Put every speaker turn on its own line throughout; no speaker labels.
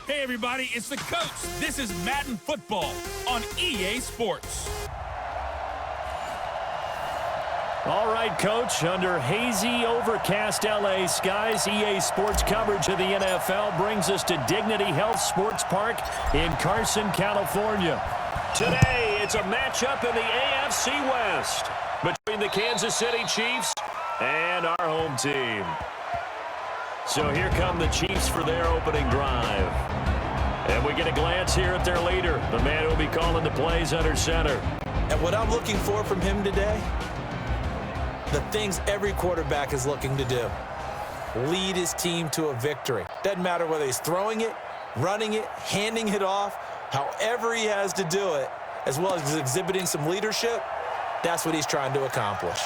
Hey everybody, it's the coach. This is Madden Football on EA Sports.
All right, Coach, under hazy, overcast LA skies, EA Sports coverage of the NFL brings us to Dignity Health Sports Park in Carson, California. Today, it's a matchup in the AFC West between the Kansas City Chiefs and our home team. So here come the Chiefs for their opening drive. And we get a glance here at their leader, the man who will be calling the plays under center.
And what I'm looking for from him today, the things every quarterback is looking to do. Lead his team to a victory. Doesn't matter whether he's throwing it, running it, handing it off, however he has to do it, as well as exhibiting some leadership, that's what he's trying to accomplish.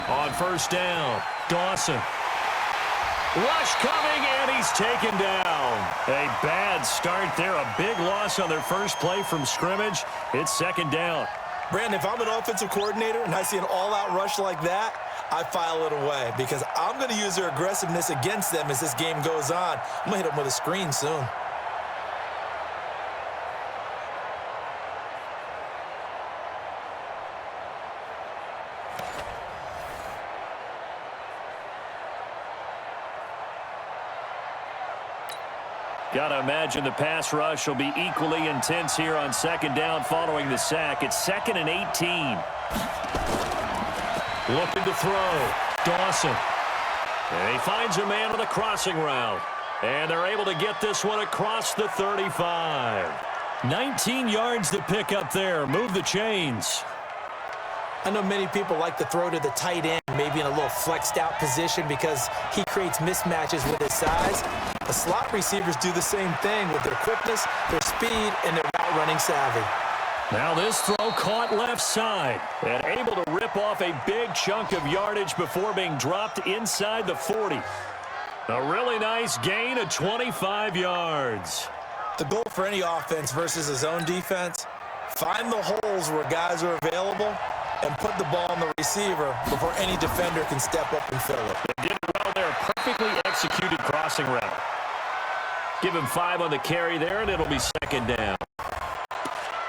On first down, Dawson. Rush coming, and he's taken down. A bad start there. A big loss on their first play from scrimmage. It's second down.
Brandon, if I'm an offensive coordinator and I see an all-out rush like that, I file it away because I'm going to use their aggressiveness against them as this game goes on. I'm going to hit them with a screen soon.
Got to imagine the pass rush will be equally intense here on second down following the sack. It's 2nd and 18. Looking to throw. Dawson. And he finds a man on the crossing route. And they're able to get this one across the 35. 19 yards to pick up there. Move the chains.
I know many people like to throw to the tight end, maybe in a little flexed out position because he creates mismatches with his size. The slot receivers do the same thing with their quickness, their speed, and their route running savvy.
Now this throw caught left side and able to rip off a big chunk of yardage before being dropped inside the 40. A really nice gain of 25 yards.
The goal for any offense versus a zone defense, find the holes where guys are available and put the ball on the receiver before any defender can step up and fill it.
They did it well there. Perfectly executed crossing route. Give him 5 on the carry there, and it'll be second down.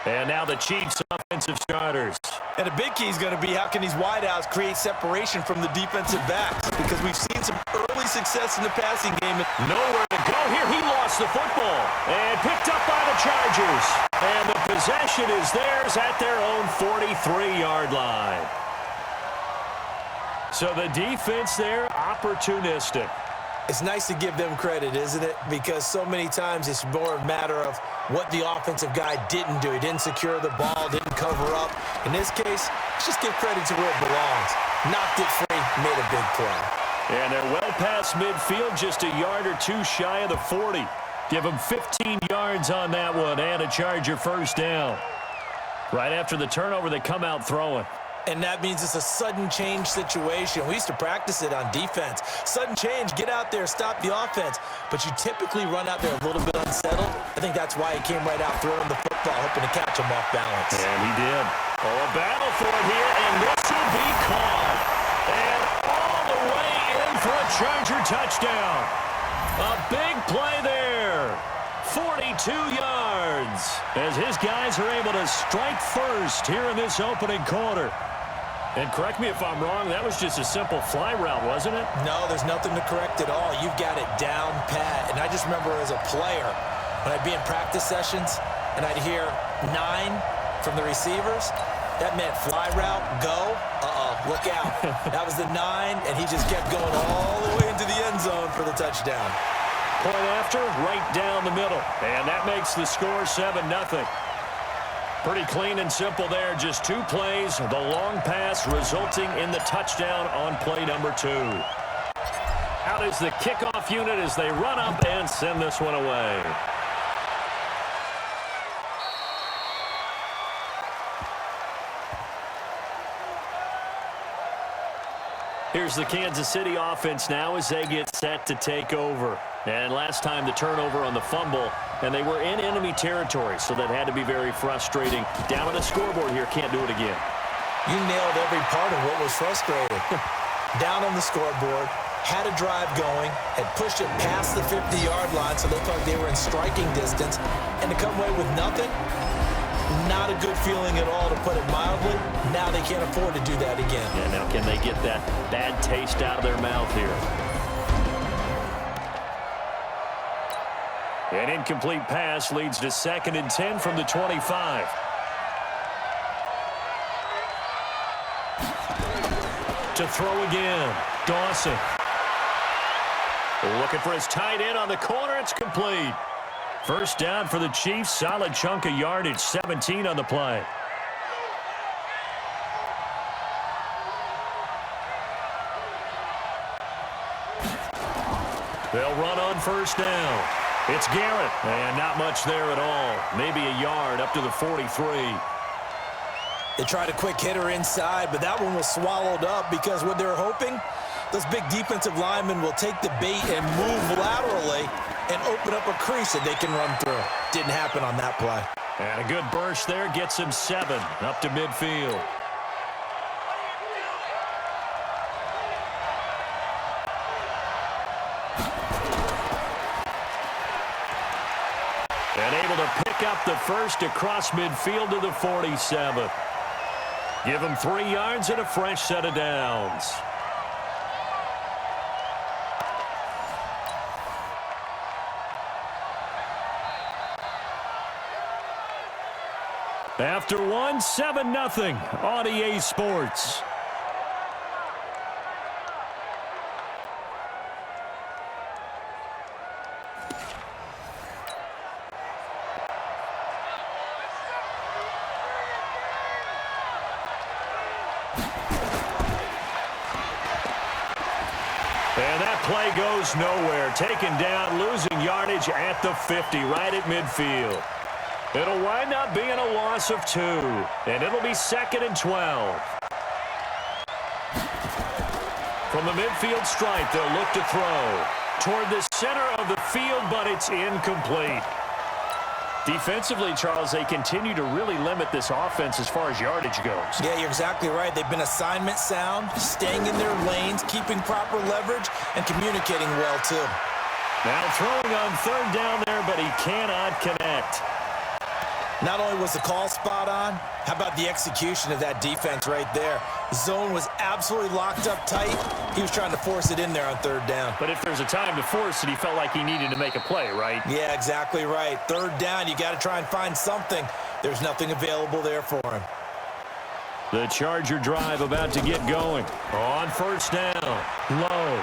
And now the Chiefs offensive starters.
And a big key is going to be how can these wideouts create separation from the defensive backs, because we've seen some early success in the passing game.
Nowhere to go here. He lost the football and picked up by the Chargers. And the possession is theirs at their own 43-yard line. So the defense there, opportunistic.
It's nice to give them credit, isn't it? Because so many times it's more a matter of what the offensive guy didn't do. He didn't secure the ball, didn't cover up. In this case, let's just give credit to where it belongs. Knocked it free, made a big play.
And they're well past midfield, just a yard or two shy of the 40. Give them 15 yards on that one and a Charger first down. Right after the turnover, they come out throwing.
And that means it's a sudden change situation. We used to practice it on defense. Sudden change, get out there, stop the offense. But you typically run out there a little bit unsettled. I think that's why he came right out throwing the football, hoping to catch him off balance.
And he did. Oh, a battle for it here, and this will be caught. And all the way in for a Charger touchdown. A big play there. 42 yards as his guys are able to strike first here in this opening quarter. And correct me if I'm wrong, that was just a simple fly route, wasn't it?
No, there's nothing to correct at all. You've got it down pat. And I just remember as a player, when I'd be in practice sessions and I'd hear 9 from the receivers, that meant fly route, go, look out. That was the 9, and he just kept going all the way into the end zone for the touchdown.
Point after, right down the middle. And that makes the score 7-0. Pretty clean and simple there. Just 2 plays. The long pass resulting in the touchdown on play number 2. Out is the kickoff unit as they run up and send this one away. Here's the Kansas City offense now as they get set to take over. And last time the turnover on the fumble, and they were in enemy territory, so that had to be very frustrating. Down on the scoreboard here, can't do it again.
You nailed every part of what was frustrating. Down on the scoreboard, had a drive going, had pushed it past the 50-yard line so they thought they were in striking distance, and to come away with nothing, not a good feeling at all, to put it mildly. Now they can't afford to do that again.
Yeah, now can they get that bad taste out of their mouth here? An incomplete pass leads to 2nd and 10 from the 25. To throw again, Dawson. Looking for his tight end on the corner. It's complete. First down for the Chiefs. Solid chunk of yardage, 17 on the play. They'll run on first down. It's Garrett, and not much there at all. Maybe a yard up to the 43.
They tried a quick hitter inside, but that one was swallowed up because what they're hoping, those big defensive linemen will take the bait and move laterally and open up a crease that they can run through. Didn't happen on that play.
And a good burst there gets him 7 up to midfield. And able to pick up the first across midfield to the 47. Give him 3 yards and a fresh set of downs. After one, 7-0 on EA Sports. And that play goes nowhere. Taken down, losing yardage at the 50, right at midfield. It'll wind up being a loss of 2, and it'll be 2nd and 12. From the midfield stripe, they'll look to throw toward the center of the field, but it's incomplete. Defensively, Charles, they continue to really limit this offense as far as yardage goes.
Yeah, you're exactly right. They've been assignment sound, staying in their lanes, keeping proper leverage, and communicating well, too.
Now throwing on 3rd down there, but he cannot connect.
Not only was the call spot on, how about the execution of that defense right there? Zone was absolutely locked up tight. He was trying to force it in there on 3rd down.
But if there's a time to force it, he felt like he needed to make a play, right?
Yeah, exactly right. 3rd down, you got to try and find something. There's nothing available there for him.
The Charger drive about to get going. On 1st down, low.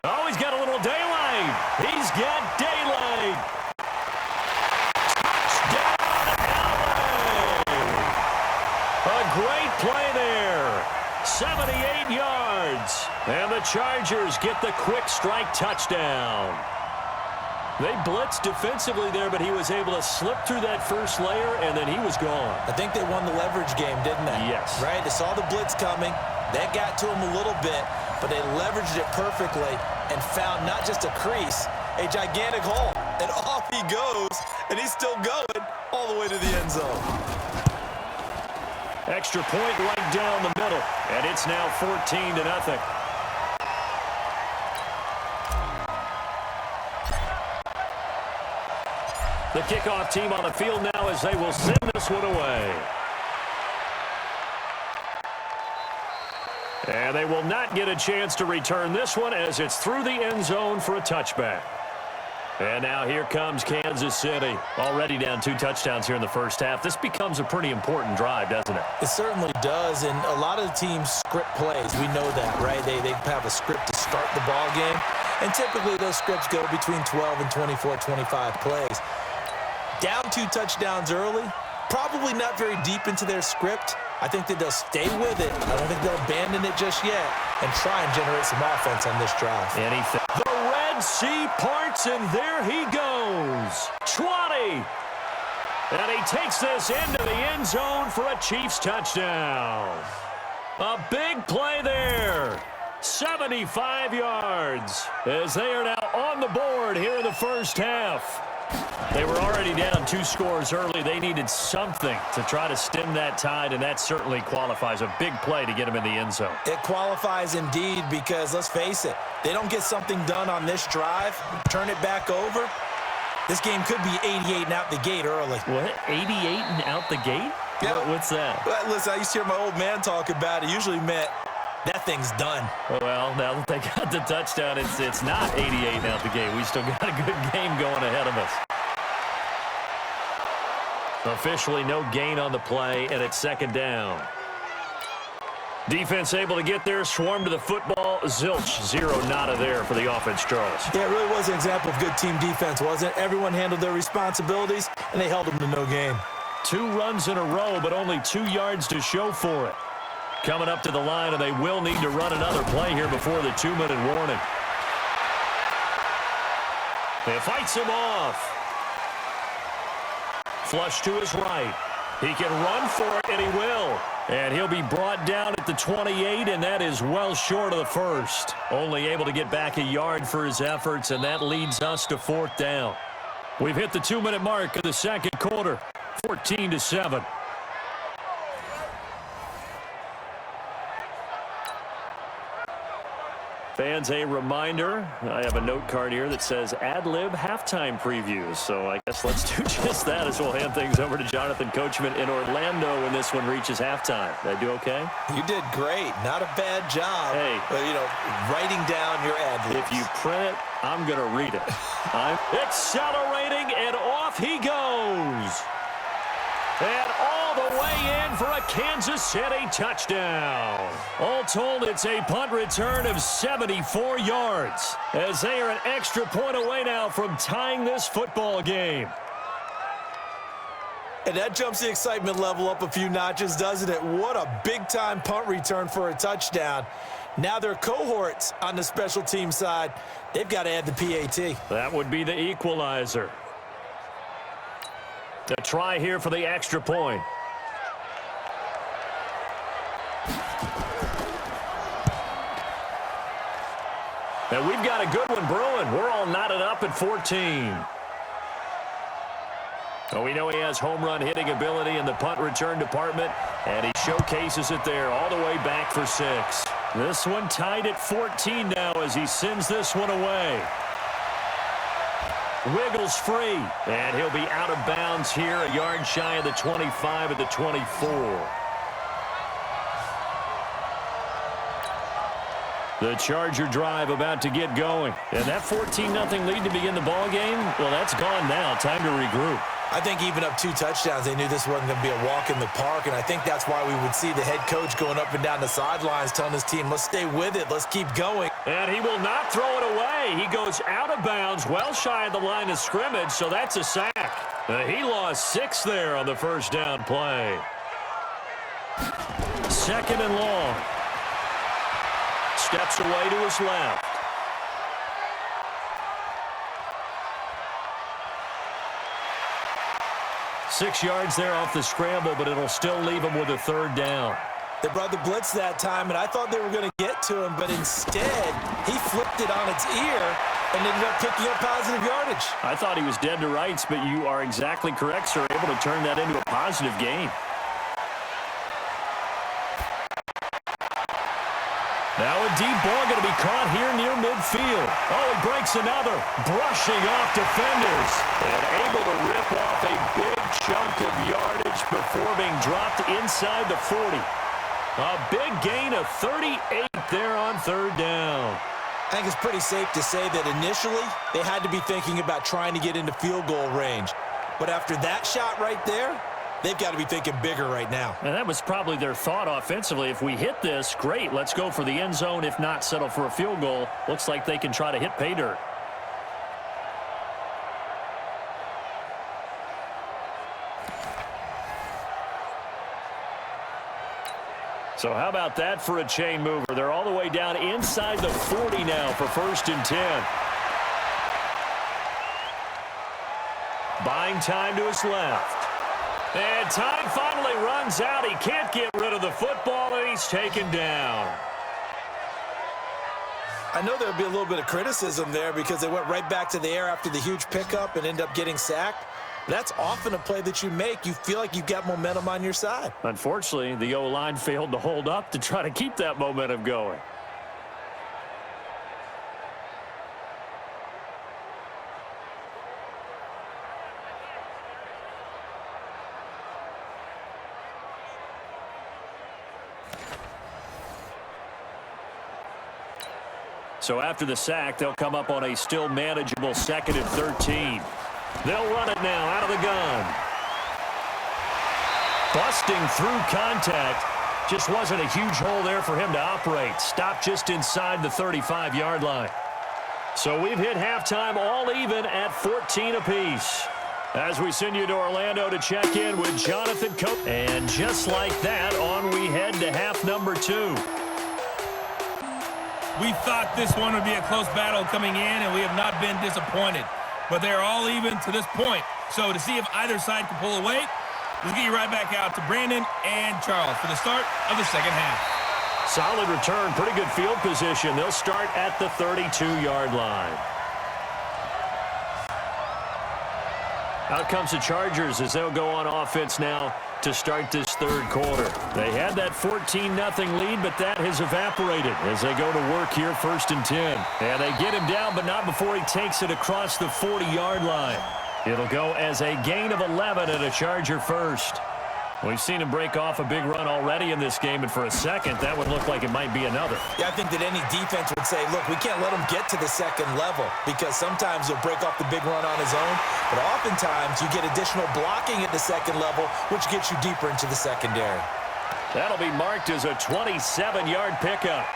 Oh, he's got a little daylight. He's got daylight. Touchdown, LA. A great play there. 78 yards. And the Chargers get the quick strike touchdown. They blitzed defensively there, but he was able to slip through that first layer, and then he was gone.
I think they won the leverage game, didn't they?
Yes.
Right? They saw the blitz coming. That got to him a little bit, but they leveraged it perfectly and found not just a crease, a gigantic hole. And off he goes, and he's still going all the way to the end zone.
Extra point right down the middle, and it's now 14-0. The kickoff team on the field now as they will send this one away. And they will not get a chance to return this one as it's through the end zone for a touchback. And now here comes Kansas City. Already down 2 touchdowns here in the first half. This becomes a pretty important drive, doesn't it?
It certainly does, and a lot of the teams script plays. We know that, right? They have a script to start the ball game, and typically those scripts go between 12 and 24, 25 plays. Down 2 touchdowns early, probably not very deep into their script. I think that they'll stay with it. I don't think they'll abandon it just yet and try and generate some offense on this drive.
Anything. The Red Sea parts, and there he goes. 20. And he takes this into the end zone for a Chiefs touchdown. A big play there. 75 yards as they are now on the board here in the first half. They were already down 2 scores early. They needed something to try to stem that tide, and that certainly qualifies. A big play to get them in the end zone.
It qualifies indeed because, let's face it, they don't get something done on this drive, turn it back over, this game could be 88 and out the gate early.
What? 88 and out the gate?
Yeah.
What's that?
Well, listen, I used to hear my old man talk about it. Usually meant that thing's done.
Well, now that they got the touchdown, it's not 88 and out the gate. We still got a good game going ahead of us. Officially no gain on the play, and it's second down. Defense able to get there, swarm to the football. Zilch, 0 nada there for the offense, Charles.
Yeah, it really was an example of good team defense, wasn't it? Everyone handled their responsibilities, and they held them to no gain.
2 runs in a row, but only 2 yards to show for it. Coming up to the line, and they will need to run another play here before the 2-minute warning. It fights him off. Flush to his right. He can run for it, and he will. And he'll be brought down at the 28, and that is well short of the first. Only able to get back a yard for his efforts, and that leads us to 4th down. We've hit the 2-minute mark of the second quarter, 14-7. Fans, a reminder, I have a note card here that says ad-lib halftime previews. So I guess let's do just that as we'll hand things over to Jonathan Coachman in Orlando when this one reaches halftime. Did I do okay?
You did great. Not a bad job.
Hey.
But, writing down your ad-libs.
If you print it, I'm going to read it. I'm accelerating, and off he goes. And all the way in for a Kansas City touchdown. All told, it's a punt return of 74 yards as they are an extra point away now from tying this football game.
And that jumps the excitement level up a few notches, doesn't it? What a big-time punt return for a touchdown. Now their cohorts on the special team side, they've got to add the PAT.
That would be the equalizer. A try here for the extra point. And we've got a good one brewing. We're all knotted up at 14. Oh, we know he has home run hitting ability in the punt return department, and he showcases it there all the way back for 6. This one tied at 14 now as he sends this one away. Wiggles free, and he'll be out of bounds here, a yard shy of the 25 at the 24. The Charger drive about to get going. And that 14-0 lead to begin the ball game, well, that's gone now. Time to regroup.
I think even up 2 touchdowns, they knew this wasn't going to be a walk in the park, and I think that's why we would see the head coach going up and down the sidelines telling his team, let's stay with it, let's keep going.
And he will not throw it away. He goes out of bounds, well shy of the line of scrimmage, so that's a sack. He lost 6 there on the first down play. 2nd and long. Steps away to his left. Six yards there off the scramble, but it'll still leave him with a 3rd down.
They brought the blitz that time, and I thought they were going to get to him, but instead, he flipped it on its ear and ended up picking up positive yardage.
I thought he was dead to rights, but you are exactly correct, sir. Able to turn that into a positive gain. Now a deep ball going to be caught here near midfield. Oh, it breaks another. Brushing off defenders. And able to rip off a big chunk of yardage before being dropped inside the 40. A big gain of 38 there on 3rd down.
I think it's pretty safe to say that initially they had to be thinking about trying to get into field goal range. But after that shot right there, they've got to be thinking bigger right now.
And that was probably their thought offensively. If we hit this, great. Let's go for the end zone. If not, settle for a field goal. Looks like they can try to hit pay dirt. So how about that for a chain mover? They're all the way down inside the 40 now for 1st and 10. Buying time to his left. And time finally runs out. He can't get rid of the football, and he's taken down.
I know there'll be a little bit of criticism there because they went right back to the air after the huge pickup and end up getting sacked. That's often a play that you make. You feel like you've got momentum on your side.
Unfortunately, the O-line failed to hold up to try to keep that momentum going. So after the sack, they'll come up on a still manageable 2nd and 13. They'll run it now out of the gun. Busting through contact. Just wasn't a huge hole there for him to operate. Stopped just inside the 35-yard line. So we've hit halftime all even at 14 apiece. As we send you to Orlando to check in with Jonathan Cope. And just like that, on we head to half number 2.
We thought this one would be a close battle coming in, and we have not been disappointed. But they're all even to this point. So to see if either side can pull away, let's get you right back out to Brandon and Charles for the start of the second half.
Solid return, pretty good field position. They'll start at the 32-yard line. Out comes the Chargers as they'll go on offense now to start this third quarter. They had that 14-0 lead, but that has evaporated as they go to work here 1st and 10. And they get him down, but not before he takes it across the 40-yard line. It'll go as a gain of 11 and a Charger first. We've seen him break off a big run already in this game, and for a second, that would look like it might be another.
Yeah, I think that any defense would say, look, we can't let him get to the second level because sometimes he'll break off the big run on his own, but oftentimes you get additional blocking at the second level, which gets you deeper into the secondary.
That'll be marked as a 27-yard pickup.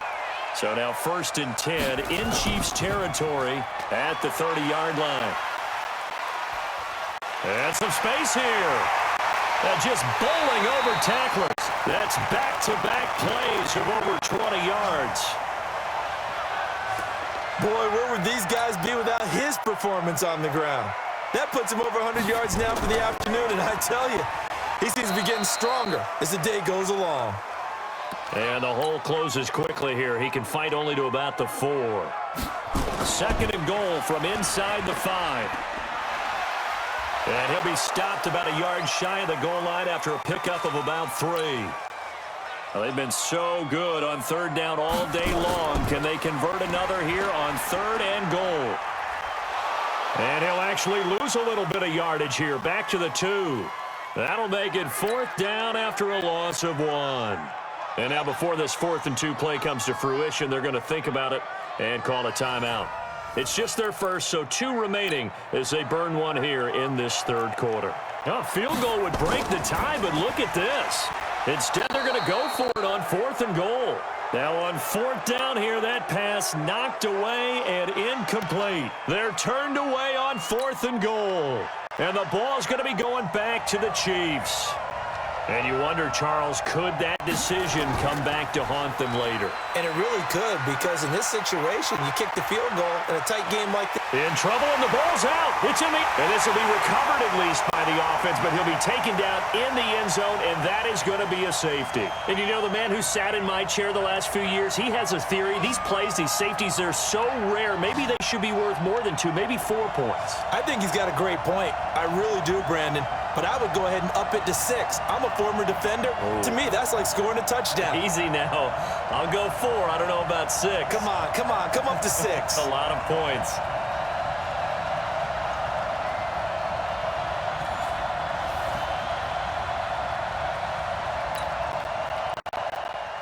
So now 1st and 10 in Chiefs territory at the 30-yard line. And some space here. Just bowling over tacklers. That's back-to-back plays of over 20 yards.
Boy, where would these guys be without his performance on the ground? That puts him over 100 yards now for the afternoon, and I tell you, he seems to be getting stronger as the day goes along.
And the hole closes quickly here. He can fight only to about the 4. 2nd and goal from inside the 5. And he'll be stopped about a yard shy of the goal line after a pickup of about 3. Well, they've been so good on 3rd down all day long. Can they convert another here on 3rd and goal? And he'll actually lose a little bit of yardage here. Back to the 2. That'll make it 4th down after a loss of 1. And now before this 4th and 2 play comes to fruition, they're going to think about it and call a timeout. It's just their first, so 2 remaining as they burn 1 here in this 3rd quarter. Now, a field goal would break the tie, but look at this. Instead, they're going to go for it on 4th and goal. Now on 4th down here, that pass knocked away and incomplete. They're turned away on 4th and goal. And the ball's going to be going back to the Chiefs. And you wonder, Charles, could that decision come back to haunt them later?
And it really could, because in this situation, you kick the field goal in a tight game like this.
In trouble, and the ball's out. It's in the... And this will be recovered at least by the offense, but he'll be taken down in the end zone, and that is going to be a safety. And you know, the man who sat in my chair the last few years, he has a theory. These plays, these safeties, they're so rare. Maybe they should be worth more than 2, maybe 4 points.
I think he's got a great point. I really do, Brandon. But I would go ahead and up it to 6. I'm a former defender. To me, that's like scoring a touchdown.
Easy now. I'll go 4. I don't know about 6.
Come on. Come up to 6.
A lot of points.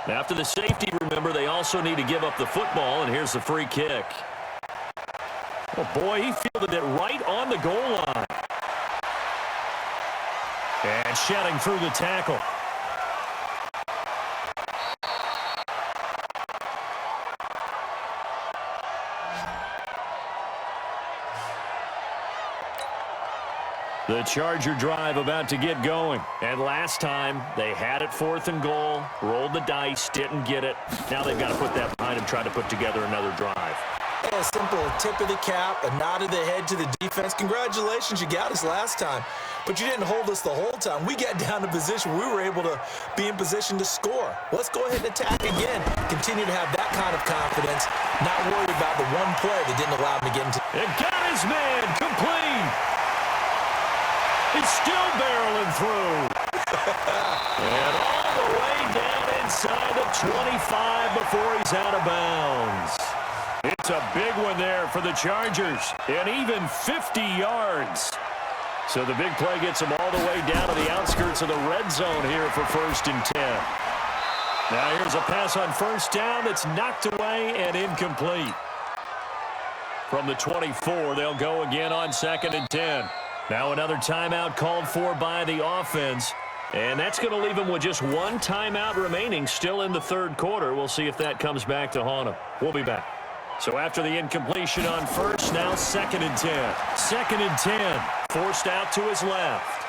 After the safety, remember, they also need to give up the football, and here's the free kick. Oh, boy, he fielded it right on the goal line. And shouting through the tackle. The Charger drive about to get going. And last time, they had it 4th and goal, rolled the dice, didn't get it. Now they've got to put that behind them, try to put together another drive.
Hey, a simple tip of the cap, a nod of the head to the defense. Congratulations, you got us last time. But you didn't hold us the whole time. We got down to position. We were able to be in position to score. Let's go ahead and attack again. Continue to have that kind of confidence. Not worried about the one play that didn't allow him to get into.
It got his man complete. It's still barreling through. And all the way down inside the 25 before he's out of bounds. It's a big one there for the Chargers. And even 50 yards. So the big play gets them all the way down to the outskirts of the red zone here for 1st and 10. Now here's a pass on 1st down that's knocked away and incomplete. From the 24, they'll go again on 2nd and 10. Now another timeout called for by the offense. And that's going to leave them with just one timeout remaining still in the 3rd quarter. We'll see if that comes back to haunt them. We'll be back. So after the incompletion on 1st, now 2nd and 10. 2nd and 10. Forced out to his left.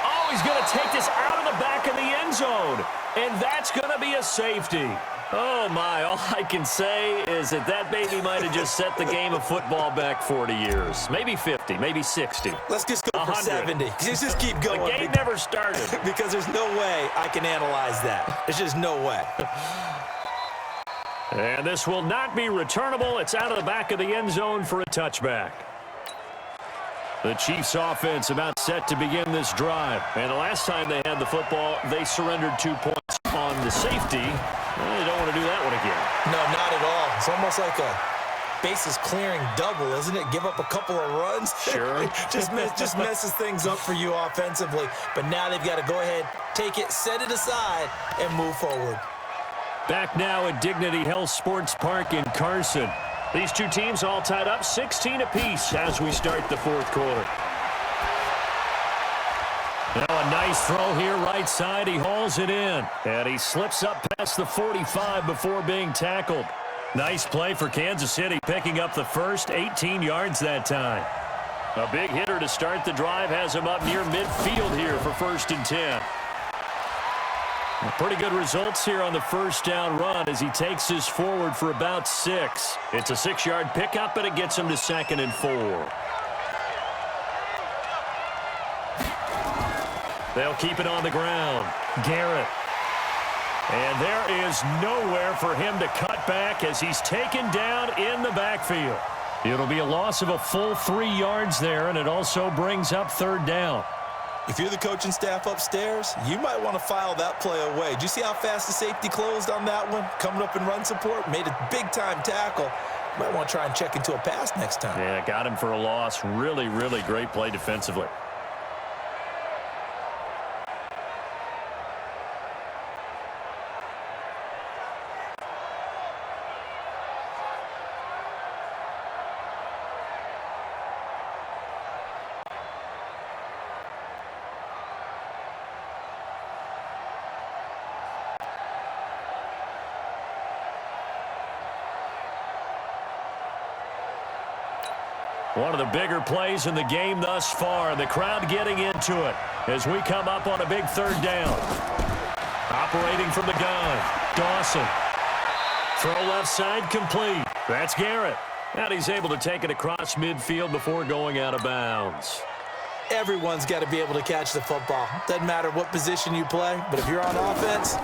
Oh, he's going to take this out of the back of the end zone. And that's going to be a safety. Oh, my. All I can say is that baby might have just set the game of football back 40 years. Maybe 50, maybe 60.
Let's just go for 70. Just keep going.
The game never started.
Because there's no way I can analyze that. There's just no way.
And this will not be returnable. It's out of the back of the end zone for a touchback. The Chiefs offense about set to begin this drive. And the last time they had the football, they surrendered 2 points on the safety. Well, they don't want to do that one again.
No, not at all. It's almost like a bases clearing double, isn't it? Give up a couple of runs.
Sure.
just messes things up for you offensively. But now they've got to go ahead, take it, set it aside, and move forward.
Back now at Dignity Health Sports Park in Carson. These two teams all tied up 16 apiece as we start the 4th quarter. Now a nice throw here right side. He hauls it in. And he slips up past the 45 before being tackled. Nice play for Kansas City, picking up the first 18 yards that time. A big hitter to start the drive has him up near midfield here for 1st and 10. Pretty good results here on the 1st down run as he takes this forward for about 6. It's a 6-yard pickup, and it gets him to 2nd and 4. They'll keep it on the ground. Garrett. And there is nowhere for him to cut back as he's taken down in the backfield. It'll be a loss of a full 3 yards there, and it also brings up 3rd down.
If you're the coaching staff upstairs, you might want to file that play away. Do you see how fast the safety closed on that one? Coming up in run support, made a big-time tackle. You might want to try and check into a pass next time.
Yeah, got him for a loss. Really, really great play defensively. One of the bigger plays in the game thus far. The crowd getting into it as we come up on a big 3rd down. Operating from the gun, Dawson. Throw left side complete. That's Garrett. And he's able to take it across midfield before going out of bounds.
Everyone's got to be able to catch the football. Doesn't matter what position you play, but if you're on offense,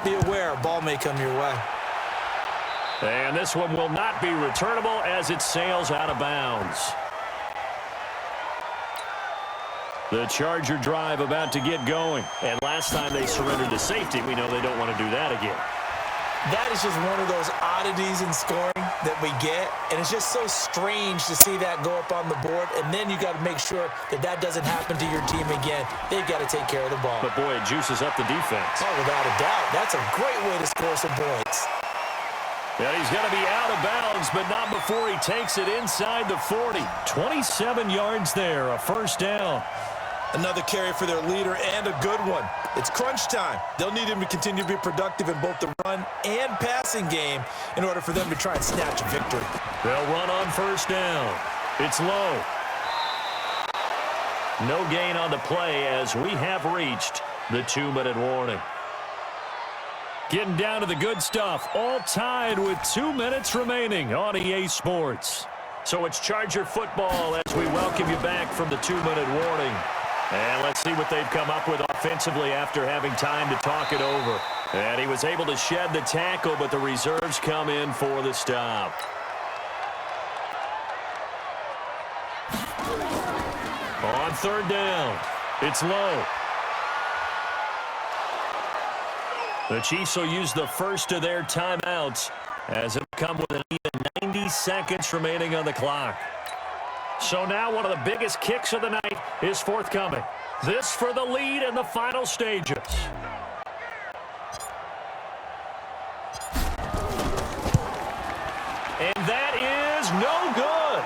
be aware a ball may come your way.
And this one will not be returnable as it sails out of bounds. The Charger drive about to get going. And last time they surrendered to safety, we know they don't want to do that again.
That is just one of those oddities in scoring that we get. And it's just so strange to see that go up on the board. And then you got to make sure that that doesn't happen to your team again. They've got to take care of the ball.
But, boy, it juices up the defense.
Oh, without a doubt. That's a great way to score some points.
And he's going to be out of bounds, but not before he takes it inside the 40. 27 yards there, a 1st down.
Another carry for their leader and a good one. It's crunch time. They'll need him to continue to be productive in both the run and passing game in order for them to try and snatch a victory.
They'll run on first down. It's low. No gain on the play as we have reached the 2-minute warning. Getting down to the good stuff, all tied with 2 minutes remaining on EA Sports. So it's Charger football as we welcome you back from the 2-minute warning. And let's see what they've come up with offensively after having time to talk it over. And he was able to shed the tackle, but the reserves come in for the stop. On third down, it's low. The Chiefs will use the first of their timeouts as it'll come with an even 90 seconds remaining on the clock. So now one of the biggest kicks of the night is forthcoming. This for the lead in the final stages. And that is no good.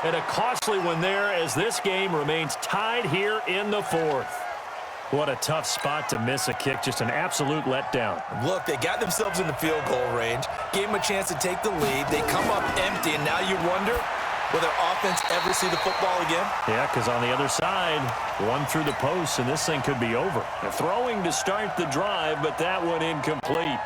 And a costly one there as this game remains tied here in the fourth. What a tough spot to miss a kick. Just an absolute letdown.
Look, they got themselves in the field goal range, gave them a chance to take the lead. They come up empty, and now you wonder, will their offense ever see the football again?
Yeah, because on the other side, one through the post, and this thing could be over. They're throwing to start the drive, but that one incomplete.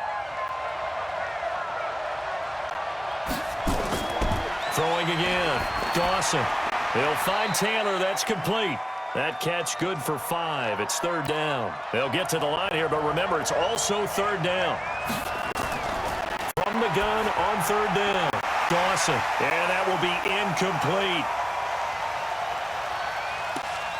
Throwing again. Dawson. They'll find Taylor. That's complete. That catch good for 5. It's third down. They'll get to the line here, but remember, it's also third down. From the gun on third down. Dawson. And that will be incomplete.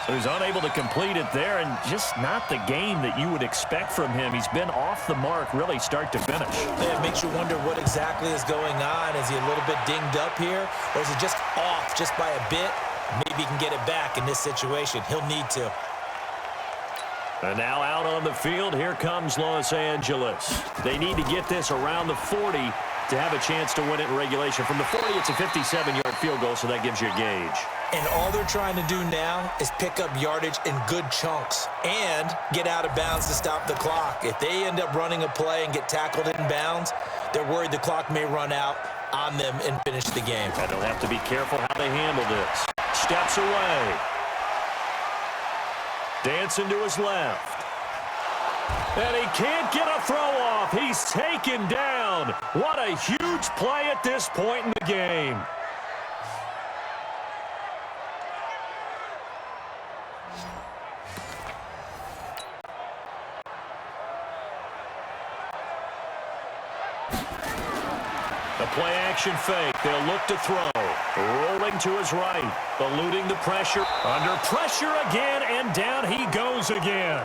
So he's unable to complete it there, and just not the game that you would expect from him. He's been off the mark, really start to finish.
It makes you wonder what exactly is going on. Is he a little bit dinged up here, or is it just off just by a bit? Maybe he can get it back in this situation. He'll need to.
And now out on the field, here comes Los Angeles. They need to get this around the 40 to have a chance to win it in regulation. From the 40, it's a 57-yard field goal, so that gives you a gauge.
And all they're trying to do now is pick up yardage in good chunks and get out of bounds to stop the clock. If they end up running a play and get tackled in bounds, they're worried the clock may run out on them and finish the game.
And they'll have to be careful how they handle this. Steps away. Dancing to his left. And he can't get a throw off. He's taken down. What a huge play at this point in the game. The play action fake. They'll look to throw. Rolling to his right. Eluding the pressure. Under pressure again, and down he goes again.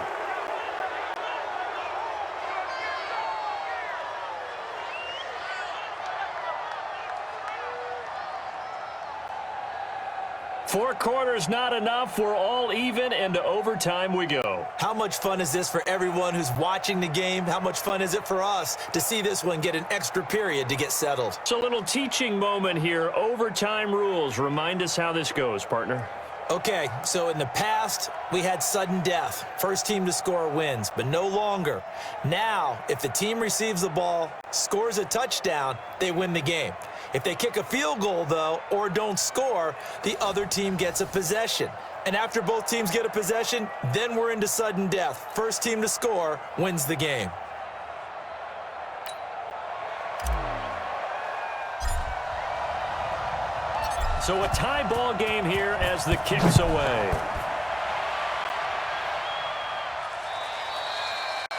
Four quarters not enough. We're all even, and to overtime we go.
How much fun is this for everyone who's watching the game? How much fun is it for us to see this one get an extra period to get settled?
So a little teaching moment here. Overtime rules. Remind us how this goes, partner.
Okay, so in the past, we had sudden death. First team to score wins, but no longer. Now, if the team receives the ball, scores a touchdown, they win the game. If they kick a field goal, though, or don't score, the other team gets a possession. And after both teams get a possession, then we're into sudden death. First team to score wins the game.
So a tie ball game here as the kick's away.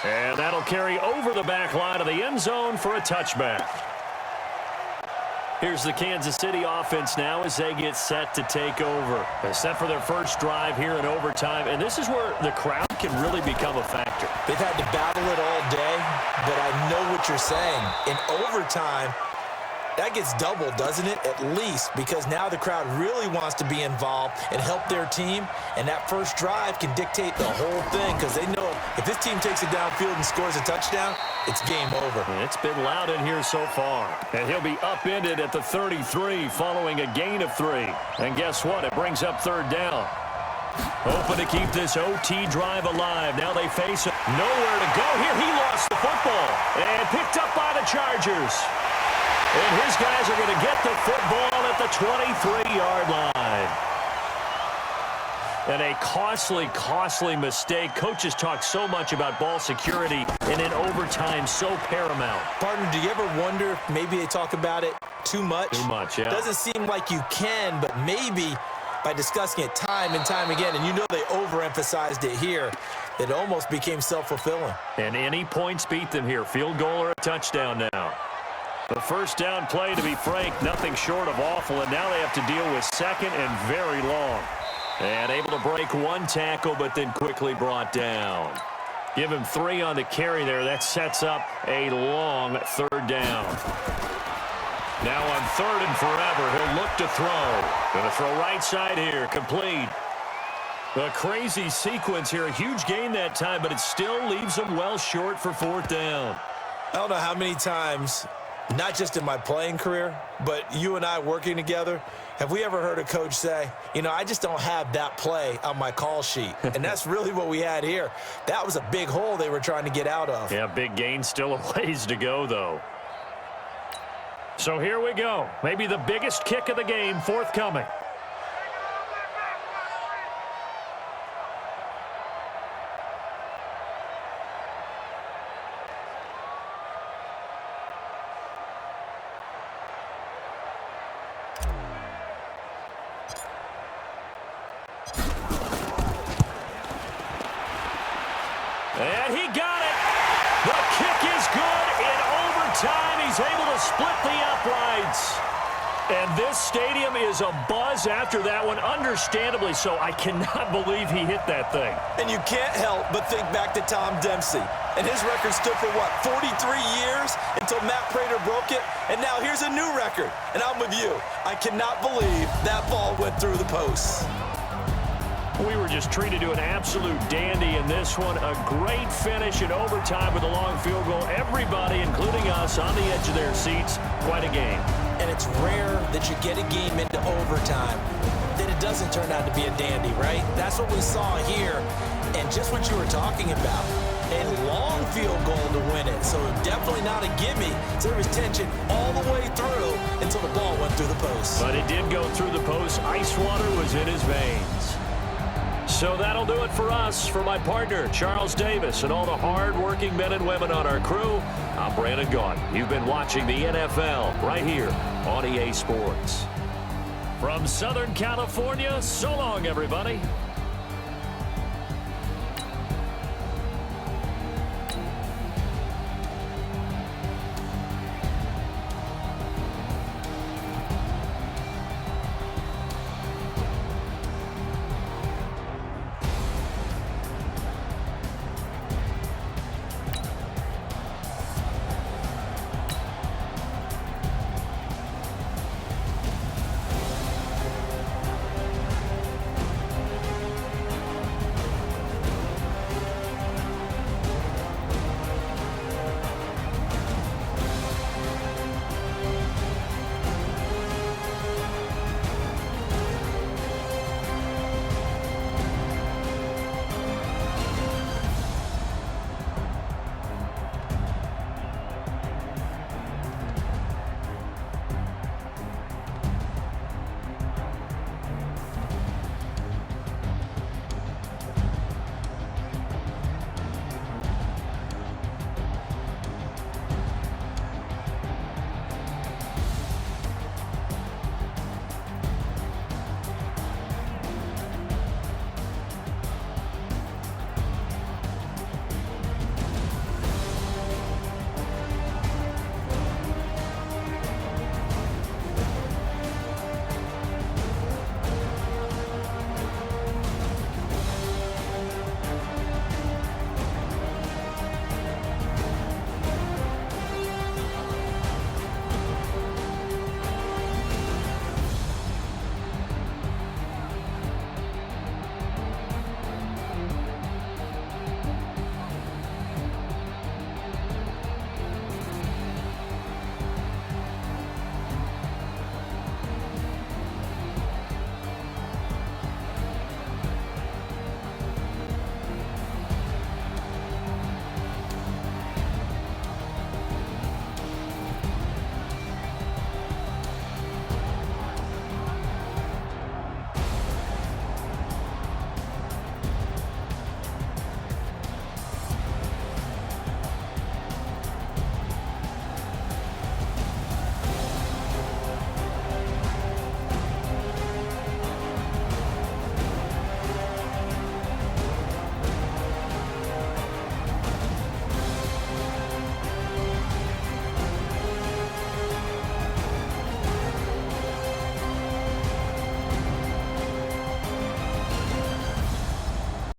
And that'll carry over the back line of the end zone for a touchback. Here's the Kansas City offense now as they get set to take over. They're set for their first drive here in overtime, and this is where the crowd can really become a factor.
They've had to battle it all day, but I know what you're saying. In overtime, that gets doubled, doesn't it? At least, because now the crowd really wants to be involved and help their team, and that first drive can dictate the whole thing because they know if this team takes it downfield and scores a touchdown, it's game over.
It's been loud in here so far. And he'll be upended at the 33 following a gain of 3. And guess what? It brings up third down. Hoping to keep this OT drive alive. Now they face it. Nowhere to go here. He lost the football and picked up by the Chargers. And his guys are going to get the football at the 23-yard line. And a costly, costly mistake. Coaches talk so much about ball security, and in overtime, so paramount.
Partner, do you ever wonder if maybe they talk about it too much?
Too much, yeah.
Doesn't seem like you can, but maybe by discussing it time and time again, and you know they overemphasized it here, it almost became self-fulfilling.
And any points beat them here. Field goal or a touchdown now. The first down play, to be frank, nothing short of awful, and now they have to deal with second and very long. And able to break one tackle, but then quickly brought down. Give him 3 on the carry there. That sets up a long third down. Now on 3rd and forever, he'll look to throw. Going to throw right side here, complete. A crazy sequence here. A huge gain that time, but it still leaves him well short for 4th down.
I don't know how many times, not just in my playing career, but you and I working together, have we ever heard a coach say, you know, I just don't have that play on my call sheet. And that's really what we had here. That was a big hole they were trying to get out of.
Yeah, big gain, still a ways to go, though. So here we go. Maybe the biggest kick of the game forthcoming. And he got it. The kick is good in overtime. He's able to split the uprights. And this stadium is abuzz after that one, understandably so. I cannot believe he hit that thing.
And you can't help but think back to Tom Dempsey. And his record stood for, what, 43 years until Matt Prater broke it? And now here's a new record. And I'm with you. I cannot believe that ball went through the posts.
We were just treated to an absolute dandy in this one. A great finish in overtime with a long field goal. Everybody, including us, on the edge of their seats. Quite a game.
And it's rare that you get a game into overtime that it doesn't turn out to be a dandy, right? That's what we saw here. And just what you were talking about, a long field goal to win it. So definitely not a gimme. So there was tension all the way through until the ball went through the post.
But it did go through the post. Ice water was in his veins. So that'll do it for us. For my partner, Charles Davis, and all the hard-working men and women on our crew, I'm Brandon Gaudin. You've been watching the NFL right here on EA Sports. From Southern California, so long, everybody.